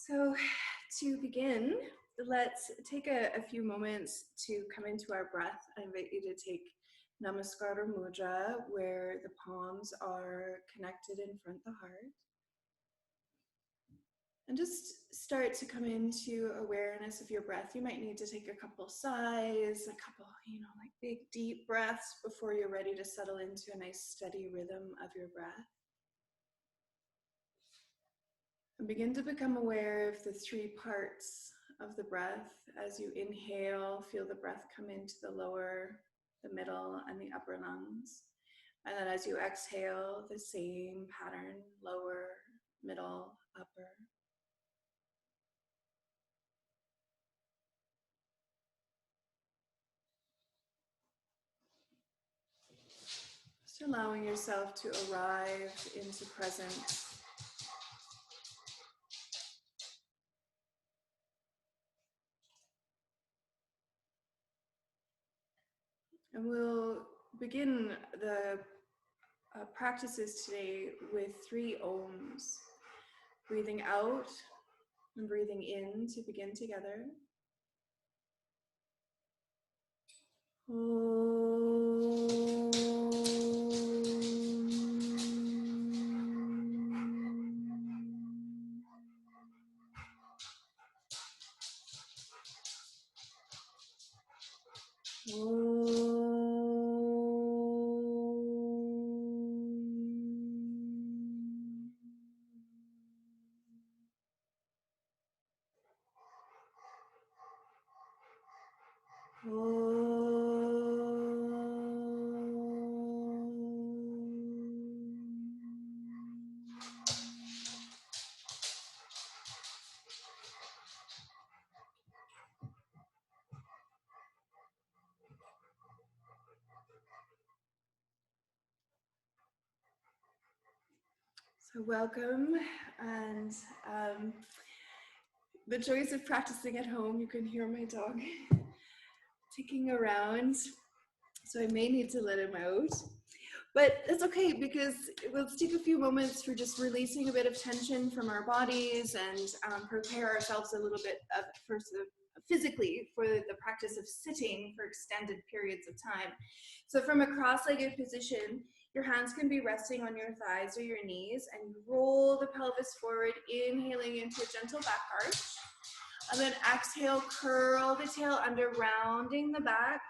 So to begin, let's take a few moments to come into our breath. I invite you to take Namaskara Mudra, where the palms are connected in front of the heart. And just start to come into awareness of your breath. You might need to take a couple sighs, a couple, like big deep breaths before you're ready to settle into a nice steady rhythm of your breath. And begin to become aware of the three parts of the breath. As you inhale, feel the breath come into the lower, the middle, and the upper lungs. And then as you exhale, the same pattern, lower, middle, upper. Just allowing yourself to arrive into presence. And we'll begin the practices today with 3 ohms. Breathing out and breathing in to begin together. So welcome, and the joys of practicing at home. You can hear my dog ticking around, so I may need to let him out. But it's okay, because let's take a few moments for just releasing a bit of tension from our bodies and prepare ourselves a little bit physically for the practice of sitting for extended periods of time. So from a cross-legged position, your hands can be resting on your thighs or your knees, and you roll the pelvis forward, inhaling into a gentle back arch. And then exhale, curl the tail under, rounding the back,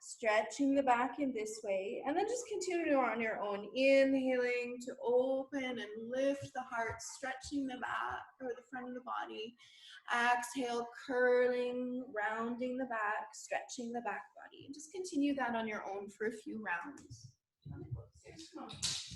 stretching the back in this way. And then just continue on your own, inhaling to open and lift the heart, stretching the back or the front of the body. Exhale, curling, rounding the back, stretching the back body. And just continue that on your own for a few rounds. Good.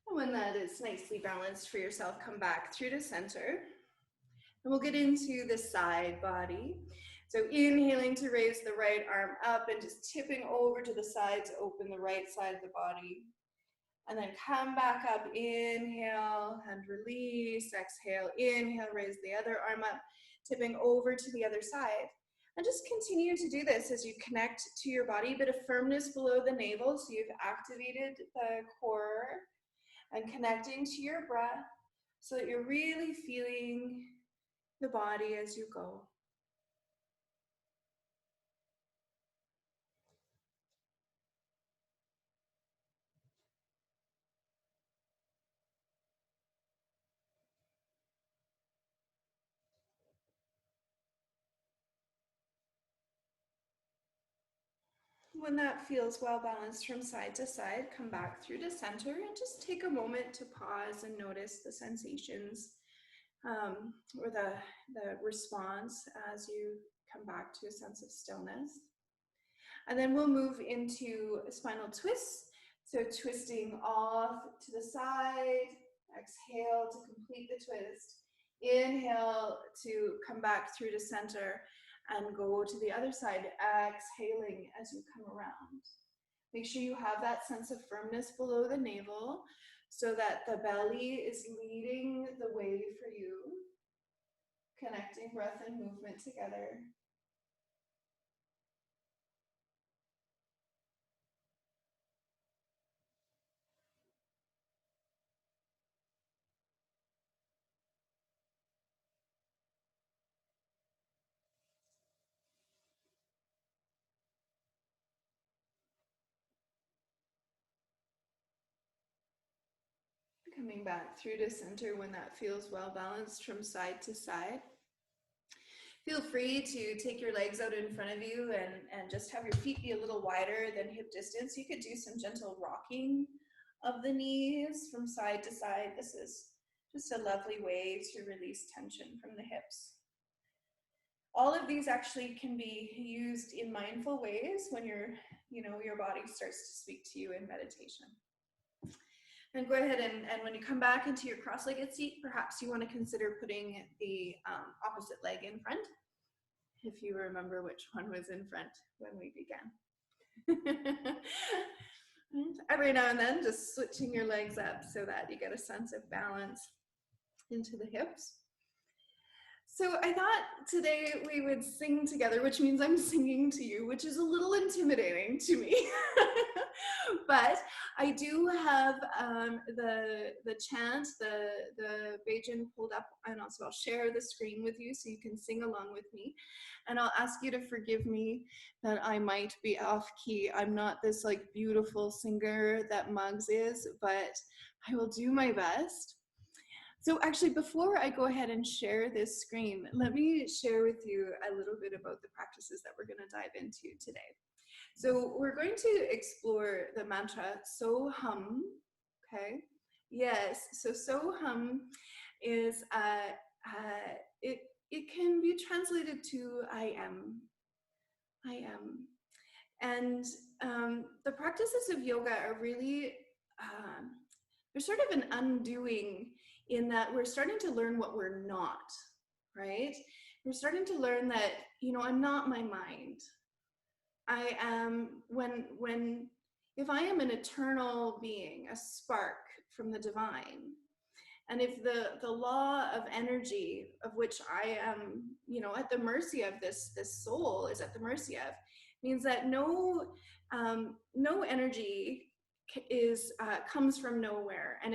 And when that is nicely balanced for yourself, come back through to center. And we'll get into the side body. So inhaling to raise the right arm up and just tipping over to the side to open the right side of the body. And then come back up, inhale and release, exhale, inhale, raise the other arm up, tipping over to the other side. And just continue to do this as you connect to your body, a bit of firmness below the navel, so you've activated the core, and connecting to your breath so that you're really feeling the body as you go. When that feels well balanced from side to side, come back through to center and just take a moment to pause and notice the sensations or the response as you come back to a sense of stillness. And then we'll move into spinal twists. So twisting off to the side, exhale to complete the twist. Inhale to come back through to center and go to the other side, exhaling as you come around. Make sure you have that sense of firmness below the navel so that the belly is leading the way for you, connecting breath and movement together. Coming back through to center when that feels well balanced from side to side. Feel free to take your legs out in front of you and just have your feet be a little wider than hip distance. You could do some gentle rocking of the knees from side to side. This is just a lovely way to release tension from the hips. All of these actually can be used in mindful ways when your body starts to speak to you in meditation. And go ahead and when you come back into your cross-legged seat, perhaps you want to consider putting the opposite leg in front, if you remember which one was in front when we began. Every now and then, just switching your legs up so that you get a sense of balance into the hips. So I thought today we would sing together, which means I'm singing to you, which is a little intimidating to me. But I do have the chant, the Beijing pulled up, and also I'll share the screen with you so you can sing along with me. And I'll ask you to forgive me that I might be off key. I'm not this like beautiful singer that Muggs is, but I will do my best. So actually, before I go ahead and share this screen, let me share with you a little bit about the practices that we're going to dive into today. So we're going to explore the mantra So Hum, okay? Yes, so Hum is, it can be translated to I am. And the practices of yoga are really, there's sort of an undoing in that we're starting to learn what we're not, right? We're starting to learn that, I'm not my mind. I am, if I am an eternal being, a spark from the divine, and if the law of energy of which I am, at the mercy of, this soul is at the mercy of, means that no energy comes from nowhere, and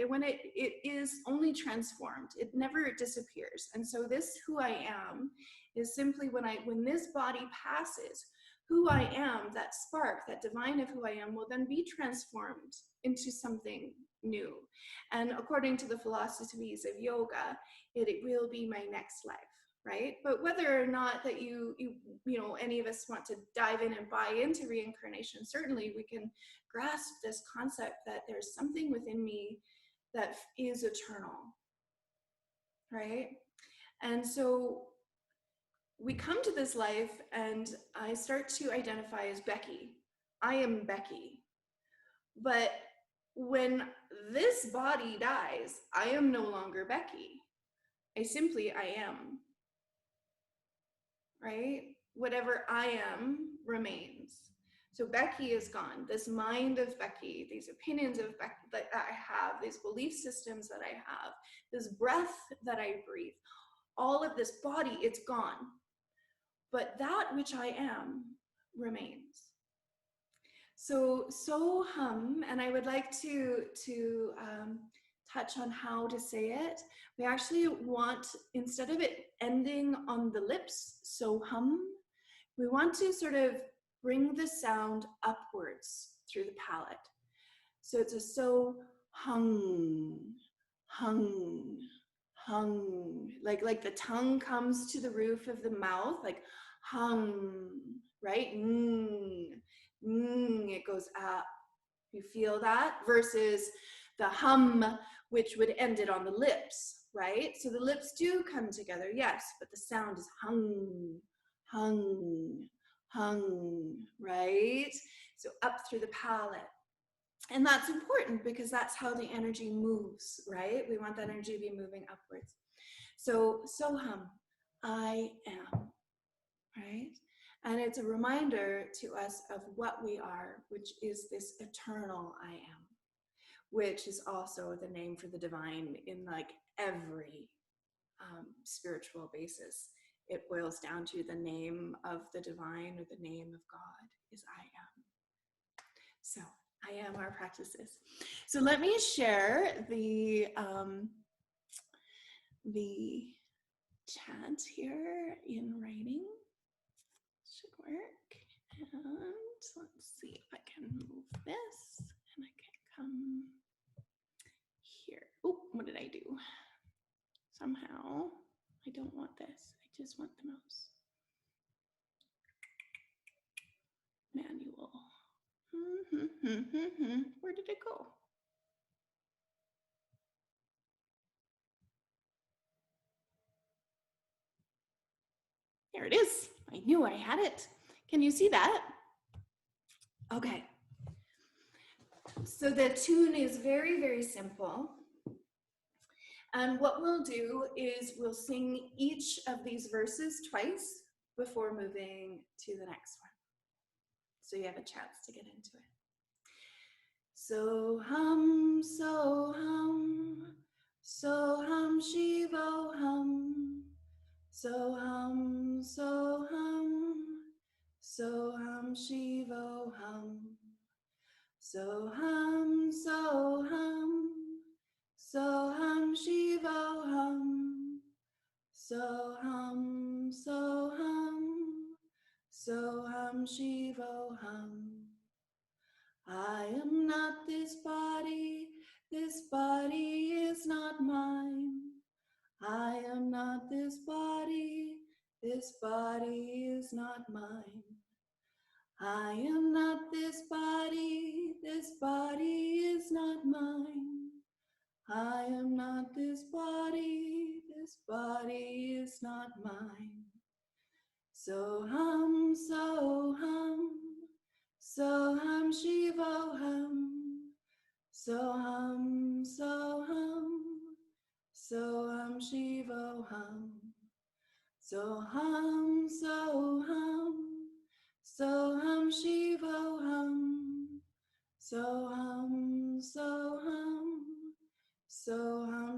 when it is only transformed, it never disappears. And so this who I am is simply when this body passes, who I am, that spark, that divine of who I am, will then be transformed into something new. And according to the philosophies of yoga, it will be my next life, right? But whether or not that you any of us want to dive in and buy into reincarnation, certainly we can grasp this concept that there's something within me that is eternal, right? And so we come to this life and I start to identify as Becky. I am Becky. But when this body dies, I am no longer Becky. I am, right? Whatever I am remains. So Becky is gone. This mind of Becky, these opinions of Becky that I have, these belief systems that I have, this breath that I breathe, all of this body, it's gone. But that which I am remains. So hum, and I would like to touch on how to say it. We actually want, instead of it ending on the lips, so hum, we want to sort of bring the sound upwards through the palate. So it's a so hung, hung, hung, like the tongue comes to the roof of the mouth, like hum, right? It goes up. You feel that? Versus the hum, which would end it on the lips, right? So the lips do come together, yes, but the sound is hung, hung, hung, right? So up through the palate. And that's important because that's how the energy moves, right? We want that energy to be moving upwards. So hum, I am, right? And it's a reminder to us of what we are, which is this eternal I am, which is also the name for the divine in like every spiritual basis. It boils down to the name of the divine or the name of God is I am. So I am our practices. So let me share the chant here in writing. Should work. And let's see if I can move this and I can come here. Oh, what did I do? Somehow I don't want this. I just want the mouse. Manual. Where did it go? There it is. I knew I had it. Can you see that? Okay. So the tune is very, very simple. And what we'll do is we'll sing each of these verses twice before moving to the next one. So you have a chance to get into it. So hum, shivo hum. So hum, shivo hum. So hum, shivo hum. So hum, shivo hum. I am not this body is not mine. I am not this body is not mine. I am not this body is not mine. I am not this body is not mine. So hum, shivo hum. So hum, shivo hum. So hum, shivo hum. So hum,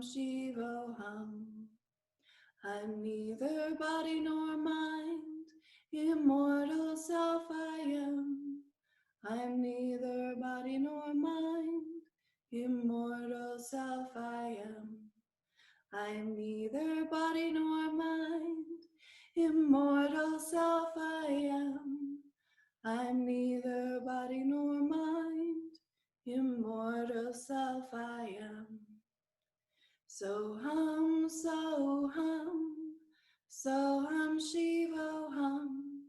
shivo hum. I'm neither body nor mind, immortal self I am. I'm neither body nor mind, immortal self I am. I'm neither body nor mind, immortal self I am. I'm neither body nor mind, immortal self I am. So hum, shivo hum. So hum, shivo hum.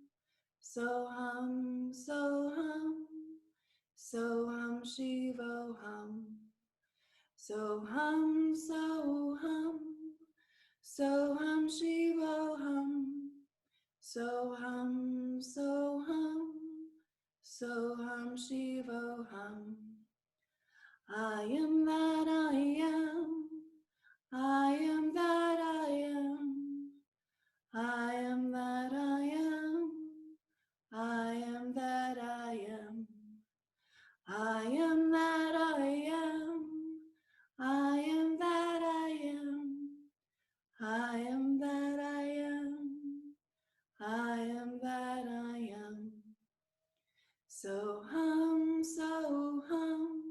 So hum, shivo hum. So hum, shivo hum. I am that I am. I am that I am. I am that I am. I am that I am. I am that I am. I am that I am. I am that I am. I am that I am. So hum, shivo hum.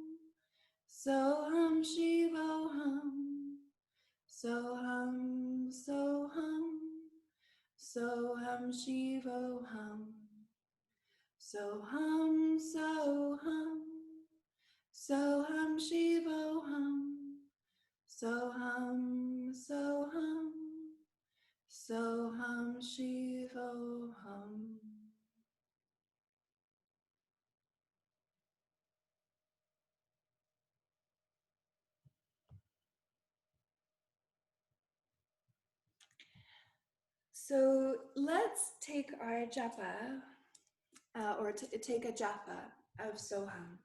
So hum, shivo hum. So hum, shivo hum. So hum, shivo hum. So let's take our japa, or take a japa of Soham.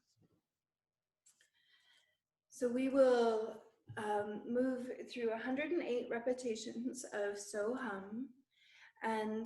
So we will move through 108 repetitions of Soham, and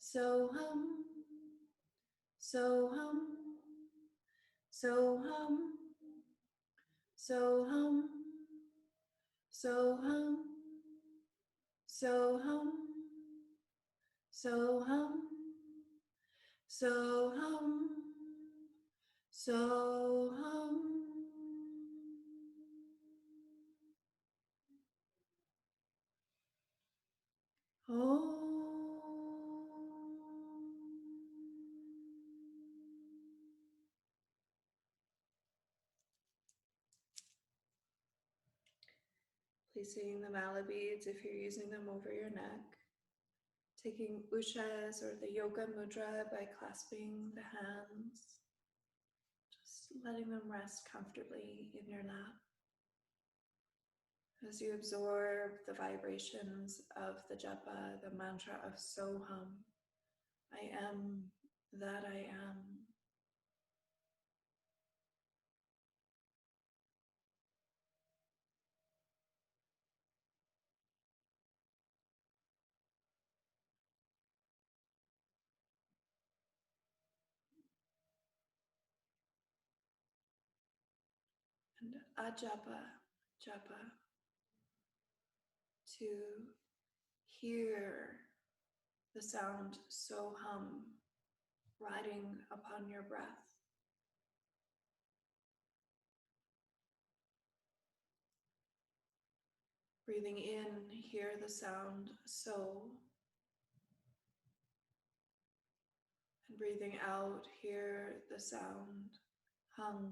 So hum, so hum, so hum, so hum, so hum, so hum, so hum, so hum, so hum. Oh. Placing the mala beads, if you're using them, over your neck. Taking ushas or the yoga mudra by clasping the hands. Just letting them rest comfortably in your lap. As you absorb the vibrations of the japa, the mantra of Soham, I am that I am. And Ajapa Japa, to hear the sound Soham riding upon your breath. Breathing in, hear the sound So, and breathing out, hear the sound Hum.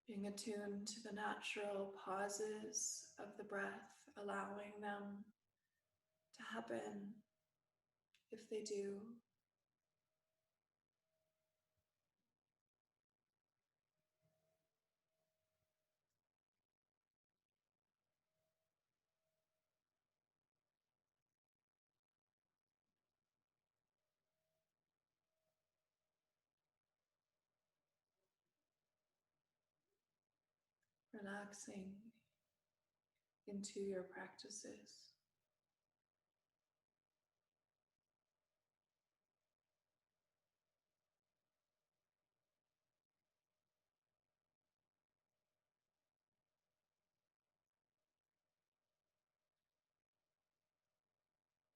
Being attuned to the natural pauses of the breath, allowing them to happen if they do. Relaxing into your practices.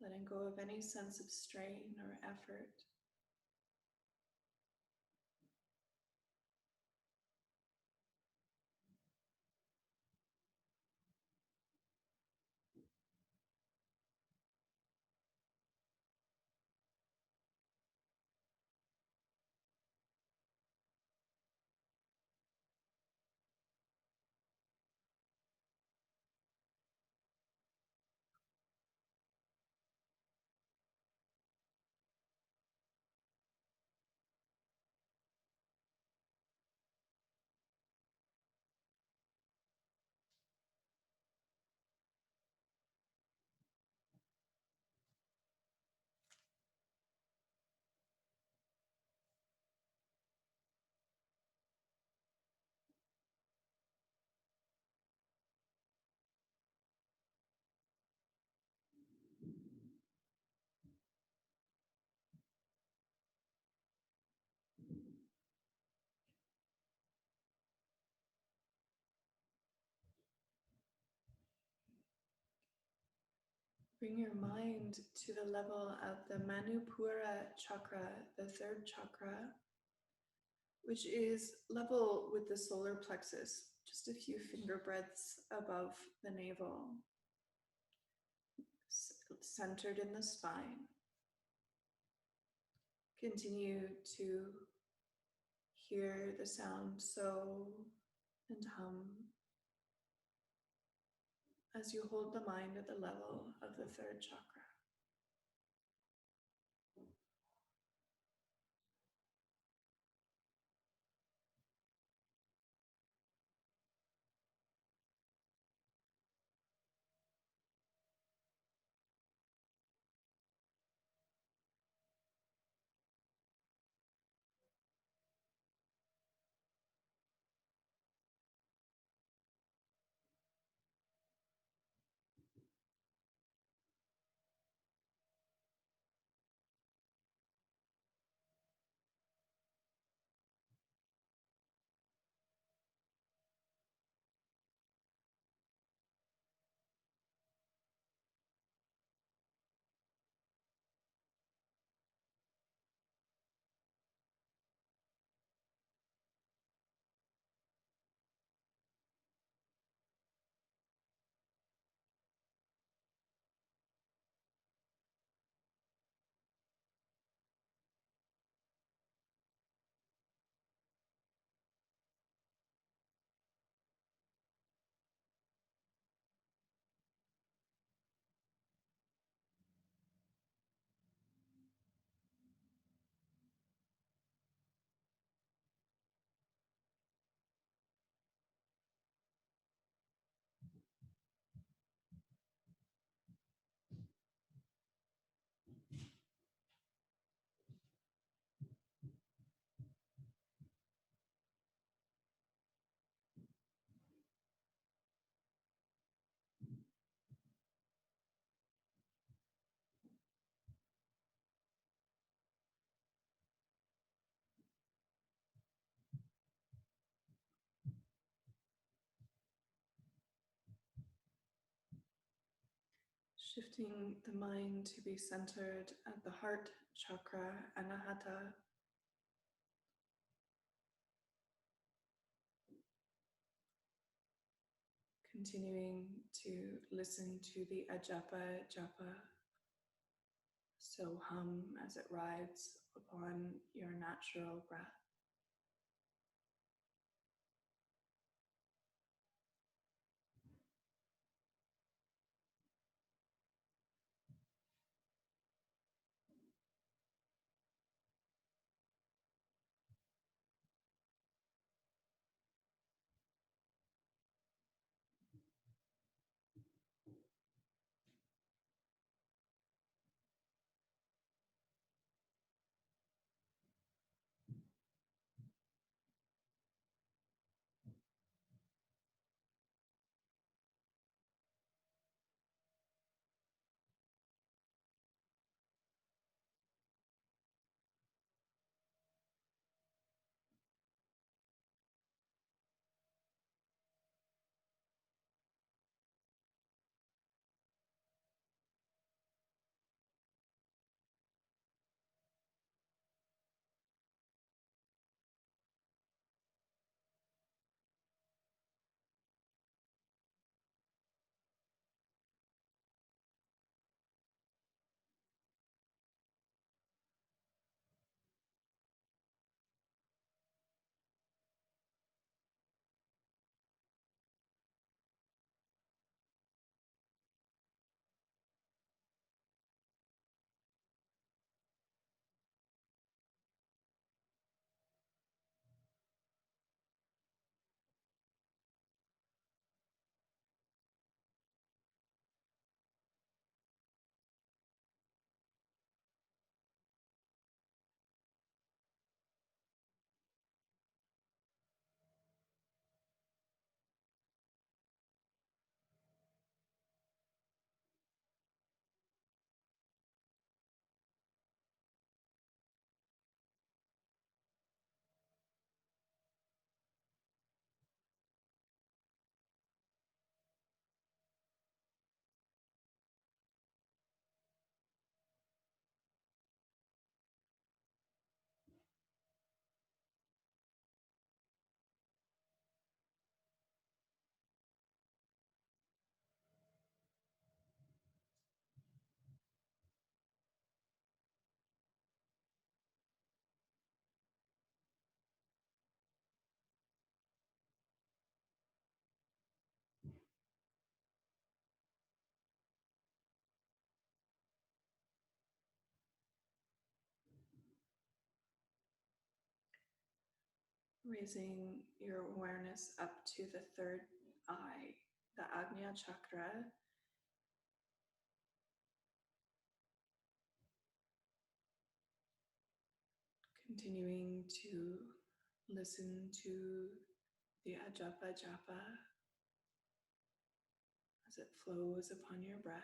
Letting go of any sense of strain or effort. Bring your mind to the level of the Manipura chakra, the third chakra, which is level with the solar plexus, just a few finger breadths above the navel, centered in the spine. Continue to hear the sound So and hum as you hold the mind at the level of the third chakra. Shifting the mind to be centered at the heart chakra, anahata. Continuing to listen to the Ajapa Japa, so hum as it rides upon your natural breath. Raising your awareness up to the third eye, the Agnya chakra, continuing to listen to the Ajapa Japa as it flows upon your breath.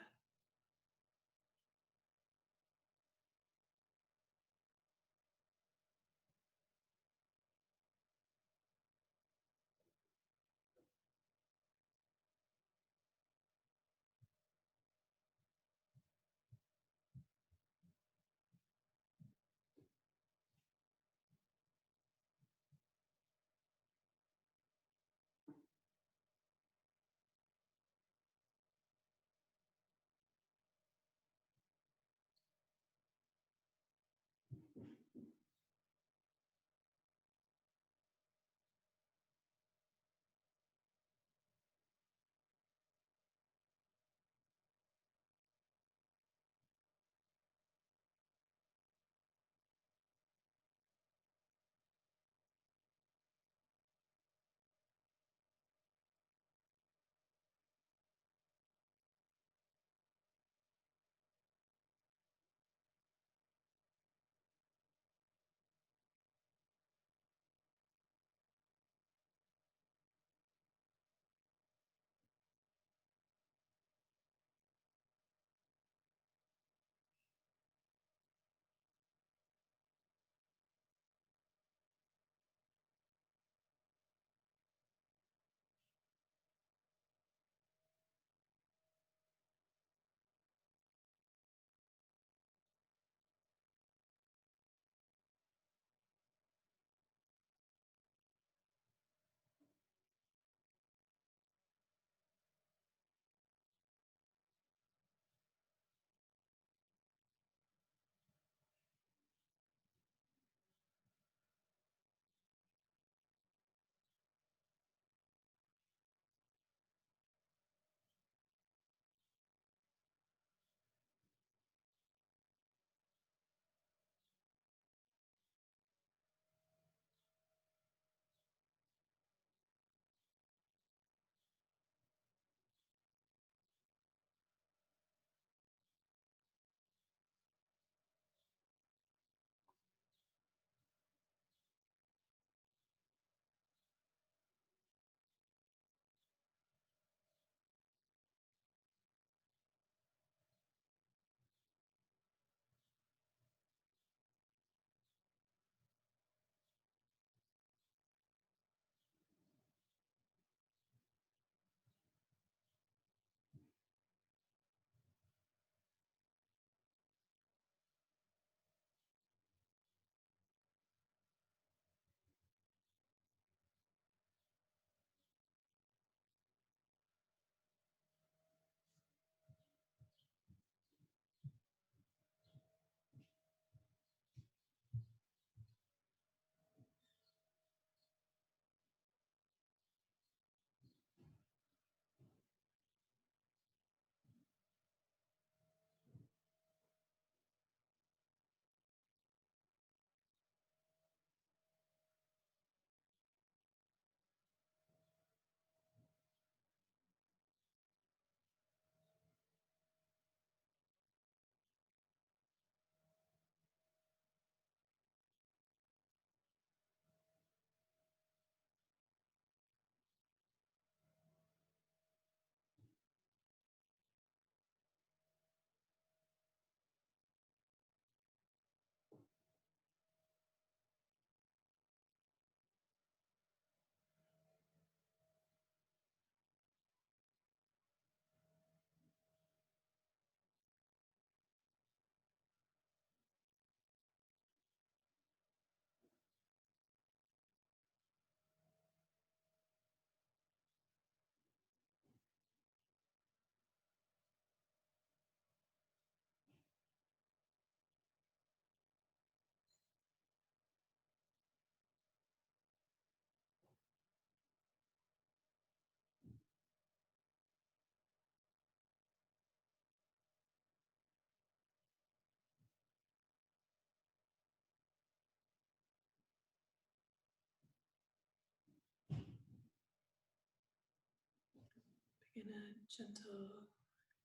in a gentle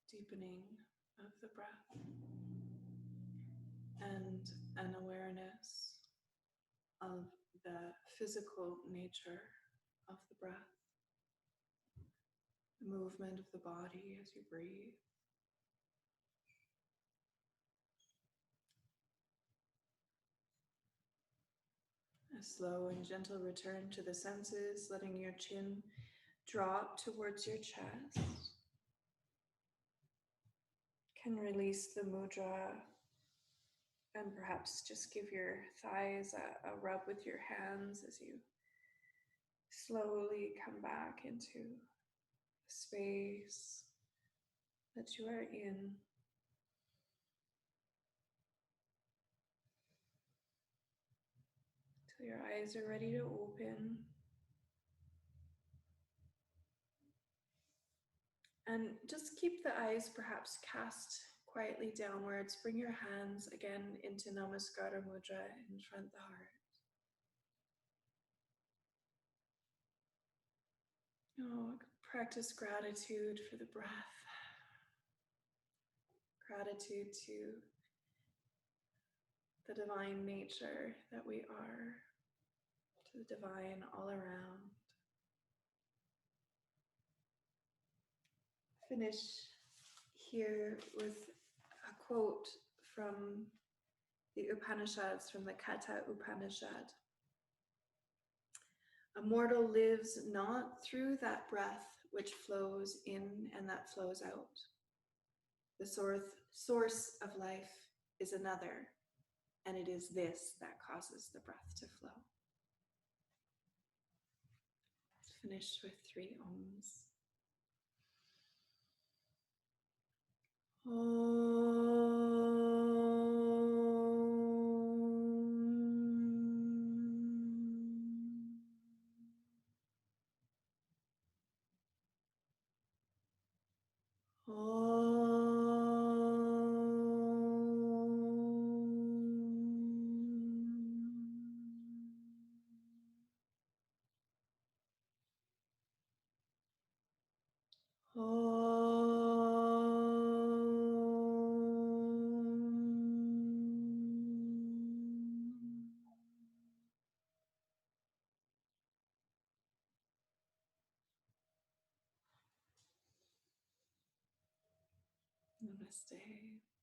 deepening of the breath and an awareness of the physical nature of the breath, the movement of the body as you breathe. A slow and gentle return to the senses, letting your chin drop towards your chest. Can release the mudra and perhaps just give your thighs a rub with your hands as you slowly come back into the space that you are in. Till your eyes are ready to open. And just keep the eyes perhaps cast quietly downwards. Bring your hands again into Namaskara Mudra in front of the heart. Oh, practice gratitude for the breath. Gratitude to the divine nature that we are, to the divine all around. Finish here with a quote from the Upanishads, from the Katha Upanishad. A mortal lives not through that breath which flows in and that flows out. The source of life is another, and it is this that causes the breath to flow. Let's finish with 3 Oms. Namaste.